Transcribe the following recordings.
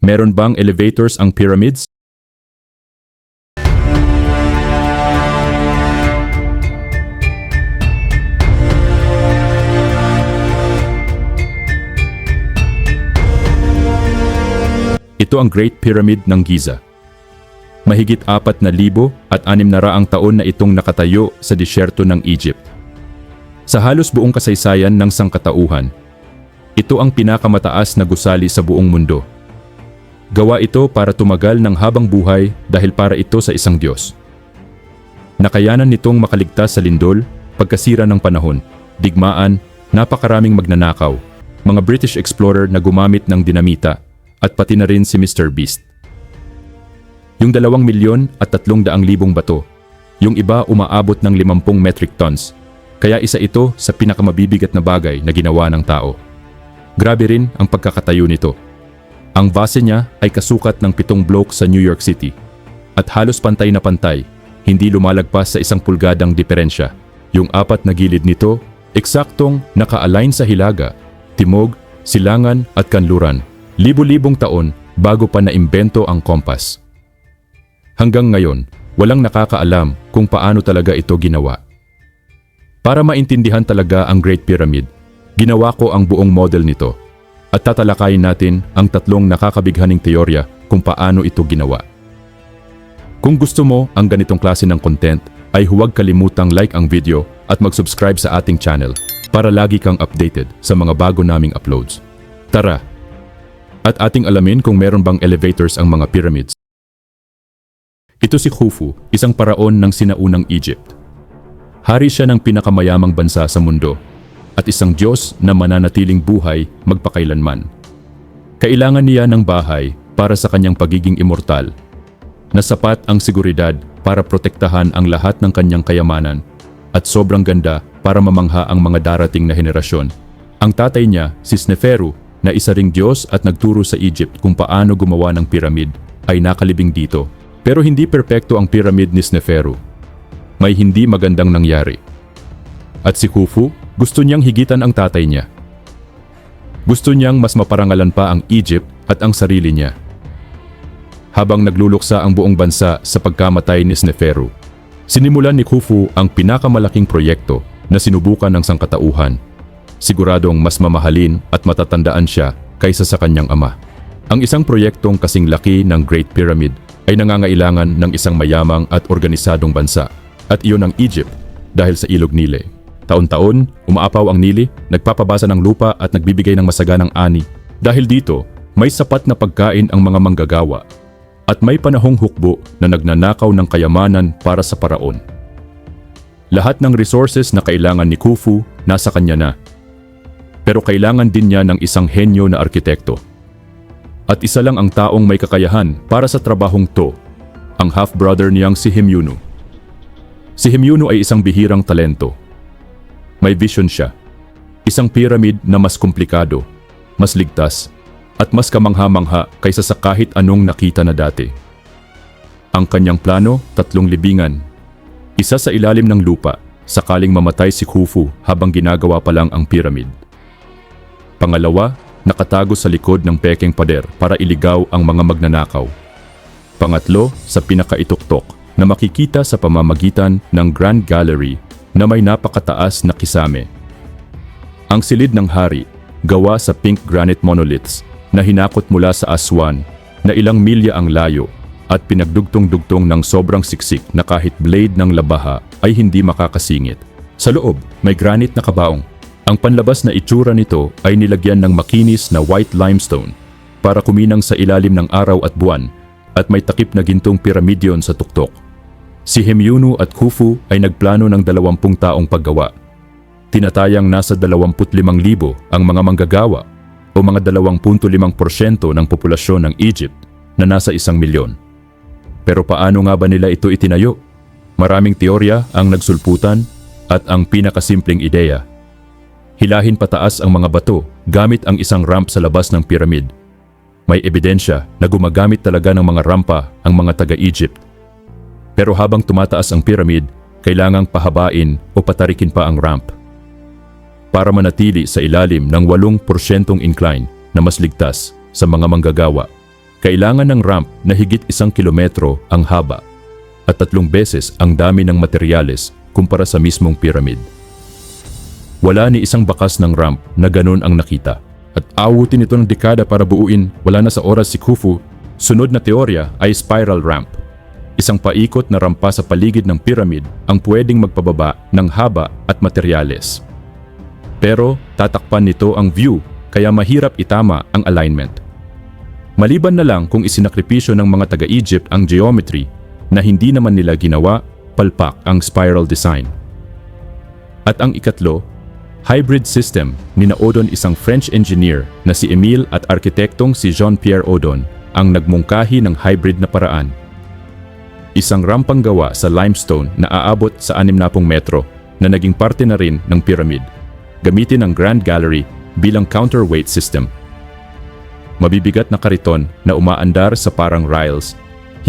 Meron bang elevators ang pyramids? Ito ang Great Pyramid ng Giza. Mahigit 4,600 taon na itong nakatayo sa disyerto ng Egypt. Sa halos buong kasaysayan ng sangkatauhan, ito ang pinakamataas na gusali sa buong mundo. Gawa ito para tumagal ng habang buhay dahil para ito sa isang Diyos. Nakayanan nitong makaligtas sa lindol, pagkasira ng panahon, digmaan, napakaraming magnanakaw, mga British explorer na gumamit ng dinamita, at pati na rin si Mr. Beast. Yung 2,300,000 bato, yung iba umaabot ng 50 metric tons, kaya isa ito sa pinakamabibigat na bagay na ginawa ng tao. Grabe rin ang pagkakatayo nito. Ang base niya ay kasukat ng 7 block sa New York City, at halos pantay na pantay, hindi lumalagpas sa 1 pulgadang diferensya. Yung 4 na gilid nito, eksaktong naka-align sa hilaga, timog, silangan at kanluran. Libo-libong taon bago pa naimbento ang kompas. Hanggang ngayon, walang nakakaalam kung paano talaga ito ginawa. Para maintindihan talaga ang Great Pyramid, ginawa ko ang buong model nito at tatalakayin natin ang 3 nakakabighaning teorya kung paano ito ginawa. Kung gusto mo ang ganitong klase ng content, ay huwag kalimutang like ang video at mag-subscribe sa ating channel para lagi kang updated sa mga bago naming uploads. Tara! At ating alamin kung meron bang elevators ang mga pyramids. Ito si Khufu, isang paraon ng sinaunang Egypt. Hari siya ng pinakamayamang bansa sa mundo at isang Diyos na mananatiling buhay magpakailanman. Kailangan niya ng bahay para sa kanyang pagiging immortal, na sapat ang seguridad para protektahan ang lahat ng kanyang kayamanan at sobrang ganda para mamangha ang mga darating na henerasyon. Ang tatay niya, si Sneferu, na isa ring Diyos at nagturo sa Egypt kung paano gumawa ng pyramid, ay nakalibing dito. Pero hindi perpekto ang pyramid ni Sneferu. May hindi magandang nangyari. At si Khufu, gusto niyang higitan ang tatay niya. Gusto niyang mas maparangalan pa ang Egypt at ang sarili niya. Habang nagluluksa ang buong bansa sa pagkamatay ni Sneferu, sinimulan ni Khufu ang pinakamalaking proyekto na sinubukan ng sangkatauhan. Siguradong mas mamahalin at matatandaan siya kaysa sa kanyang ama. Ang isang proyektong kasing laki ng Great Pyramid ay nangangailangan ng isang mayamang at organisadong bansa, at iyon ang Egypt dahil sa ilog Nile. Taon-taon, umaapaw ang Nile, nagpapabasa ng lupa at nagbibigay ng masaganang ani. Dahil dito, may sapat na pagkain ang mga manggagawa at may panahong hukbo na nagnanakaw ng kayamanan para sa paraon. Lahat ng resources na kailangan ni Khufu nasa kanya na. Pero kailangan din niya ng isang henyo na arkitekto. At isa lang ang taong may kakayahan para sa trabahong to, ang half-brother niyang si Himyunu. Si Himyunu ay isang bihirang talento. May vision siya. Isang pyramid na mas komplikado, mas ligtas, at mas kamangha-mangha kaysa sa kahit anong nakita na dati. Ang kanyang plano, 3 libingan. Isa sa ilalim ng lupa, sakaling mamatay si Khufu habang ginagawa pa lang ang pyramid. Pangalawa, nakatago sa likod ng pekeng pader para iligaw ang mga magnanakaw. Pangatlo, sa pinakaituktok na makikita sa pamamagitan ng Grand Gallery na may napakataas na kisame. Ang silid ng hari, gawa sa pink granite monoliths na hinakot mula sa Aswan na ilang milya ang layo at pinagdugtong-dugtong ng sobrang siksik na kahit blade ng labaha ay hindi makakasingit. Sa loob, may granite na kabaong. Ang panlabas na itsura nito ay nilagyan ng makinis na white limestone para kuminang sa ilalim ng araw at buwan, at may takip na gintong piramidyon sa tuktok. Si Himyunu at Khufu ay nagplano ng 20 taong paggawa. Tinatayang nasa 25,000 ang mga manggagawa o mga 2.5% ng populasyon ng Egypt na nasa 1,000,000. Pero paano nga ba nila ito itinayo? Maraming teorya ang nagsulputan at ang pinakasimpleng ideya. Hilahin pataas ang mga bato gamit ang isang ramp sa labas ng pyramid. May ebidensya na gumagamit talaga ng mga rampa ang mga taga-Egypt. Pero habang tumataas ang pyramid, kailangang pahabain o patarikin pa ang ramp para manatili sa ilalim ng 8% incline na mas ligtas sa mga manggagawa. Kailangan ng ramp na higit 1 kilometro ang haba at 3 beses ang dami ng materyales kumpara sa mismong pyramid. Wala ni isang bakas ng ramp na ganun ang nakita. At awutin ito ng dekada para buuin, wala na sa oras si Khufu. Sunod na teorya ay spiral ramp. Isang paikot na rampa sa paligid ng pyramid ang pwedeng magpababa ng haba at materyales. Pero tatakpan nito ang view kaya mahirap itama ang alignment. Maliban na lang kung isinakripisyo ng mga taga-Egypt ang geometry na hindi naman nila ginawa, palpak ang spiral design. At ang ikatlo, hybrid system ni Odon, isang French engineer na si Emile at arkitektong si Jean-Pierre Odon ang nagmungkahi ng hybrid na paraan. Isang rampang gawa sa limestone na aabot sa 60 metro na naging parte na rin ng pyramid, gamitin ang Grand Gallery bilang counterweight system. Mabibigat na kariton na umaandar sa parang rails,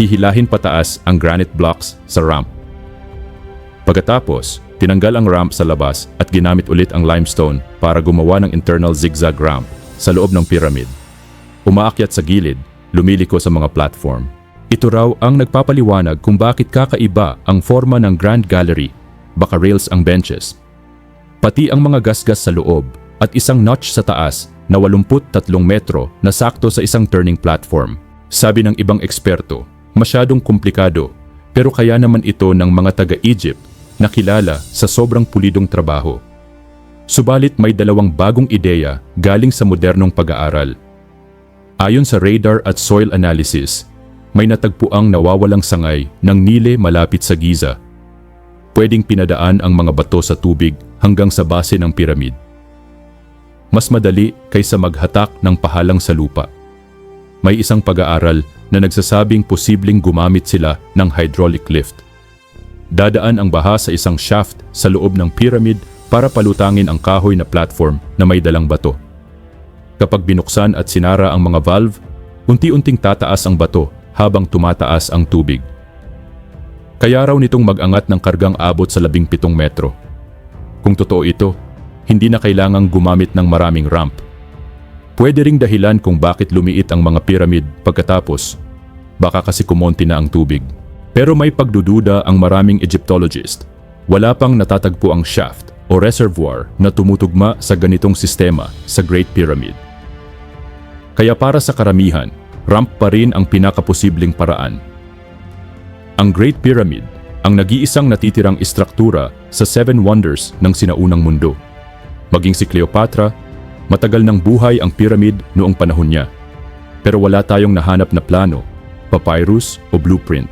hihilahin pataas ang granite blocks sa ramp. Pagkatapos, tinanggal ang ramp sa labas at ginamit ulit ang limestone para gumawa ng internal zigzag ramp sa loob ng pyramid. Umaakyat sa gilid, lumiliko sa mga platform. Ito raw ang nagpapaliwanag kung bakit kakaiba ang forma ng Grand Gallery, baka rails ang benches. Pati ang mga gasgas sa loob at isang notch sa taas na 83 metro na sakto sa isang turning platform. Sabi ng ibang eksperto, masyadong komplikado pero kaya naman ito ng mga taga-Egypt na kilala sa sobrang pulidong trabaho. Subalit may 2 bagong ideya galing sa modernong pag-aaral. Ayon sa radar at soil analysis, may natagpuang nawawalang sangay ng Nile malapit sa Giza. Pwedeng pinadaan ang mga bato sa tubig hanggang sa base ng piramid. Mas madali kaysa maghatak ng pahalang sa lupa. May isang pag-aaral na nagsasabing posibleng gumamit sila ng hydraulic lift. Dadaan ang baha sa isang shaft sa loob ng pyramid para palutangin ang kahoy na platform na may dalang bato. Kapag binuksan at sinara ang mga valve, unti-unting tataas ang bato habang tumataas ang tubig. Kaya raw nitong mag-angat ng kargang abot sa 17 metro. Kung totoo ito, hindi na kailangang gumamit ng maraming ramp. Pwede ring dahilan kung bakit lumiit ang mga pyramid pagkatapos. Baka kasi kumonti na ang tubig. Pero may pagdududa ang maraming Egyptologist. Wala pang natatagpo ang shaft o reservoir na tumutugma sa ganitong sistema sa Great Pyramid. Kaya para sa karamihan, ramp pa rin ang pinakaposibleng paraan. Ang Great Pyramid ang nag-iisang natitirang istruktura sa 7 wonders ng sinaunang mundo. Maging si Cleopatra, matagal ng buhay ang pyramid noong panahon niya. Pero wala tayong nahanap na plano, papyrus o blueprint.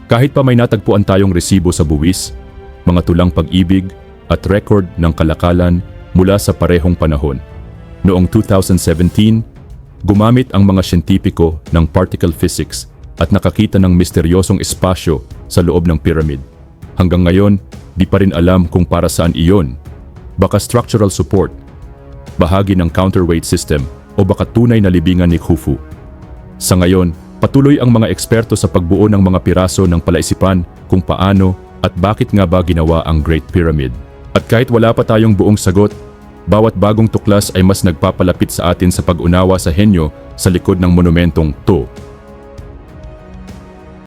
Kahit pa may natagpuan tayong resibo sa buwis, mga tulang pag-ibig at record ng kalakalan mula sa parehong panahon. Noong 2017, gumamit ang mga siyentipiko ng particle physics at nakakita ng misteryosong espasyo sa loob ng pyramid. Hanggang ngayon, di pa rin alam kung para saan iyon. Baka structural support, bahagi ng counterweight system o baka tunay na libingan ni Khufu. Sa ngayon, patuloy ang mga eksperto sa pagbuo ng mga piraso ng palaisipan kung paano at bakit nga ba ginawa ang Great Pyramid. At kahit wala pa tayong buong sagot, bawat bagong tuklas ay mas nagpapalapit sa atin sa pag-unawa sa henyo sa likod ng monumentong to.